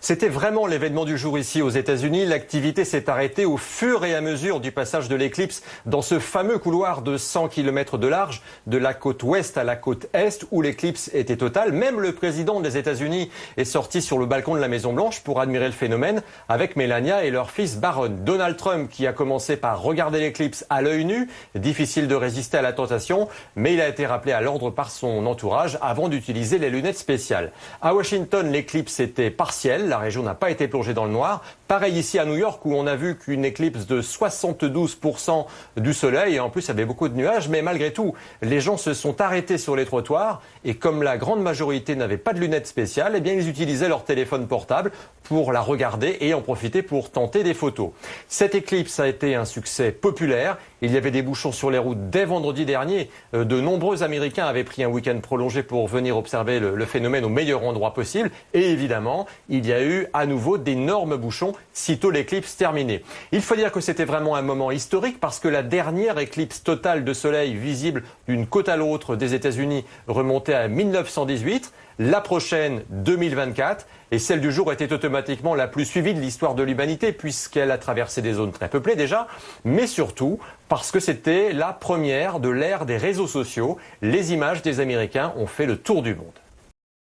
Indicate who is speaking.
Speaker 1: C'était vraiment l'événement du jour ici aux États-Unis. L'activité s'est arrêtée au fur et à mesure du passage de l'éclipse dans ce fameux couloir de 100 km de large, de la côte ouest à la côte est, où l'éclipse était totale. Même le président des États-Unis est sorti sur le balcon de la Maison-Blanche pour admirer le phénomène avec Melania et leur fils Barron. Donald Trump, qui a commencé par regarder l'éclipse à l'œil nu, difficile de résister à la tentation, mais il a été rappelé à l'ordre par son entourage avant d'utiliser les lunettes spéciales. À Washington, l'éclipse était partielle. La région n'a pas été plongée dans le noir. Pareil ici à New York où on a vu qu'une éclipse de 72% du soleil et en plus il y avait beaucoup de nuages. Mais malgré tout, les gens se sont arrêtés sur les trottoirs et comme la grande majorité n'avait pas de lunettes spéciales, eh bien ils utilisaient leur téléphone portable pour la regarder et en profiter pour tenter des photos. Cette éclipse a été un succès populaire. Il y avait des bouchons sur les routes dès vendredi dernier. De nombreux Américains avaient pris un week-end prolongé pour venir observer le phénomène au meilleur endroit possible. Et évidemment, il y a eu à nouveau d'énormes bouchons sitôt l'éclipse terminée. Il faut dire que c'était vraiment un moment historique parce que la dernière éclipse totale de soleil visible d'une côte à l'autre des États-Unis remontait à 1918. La prochaine, 2024, et celle du jour était automatiquement la plus suivie de l'histoire de l'humanité puisqu'elle a traversé des zones très peuplées déjà, mais surtout parce que c'était la première de l'ère des réseaux sociaux. Les images des Américains ont fait le tour du monde.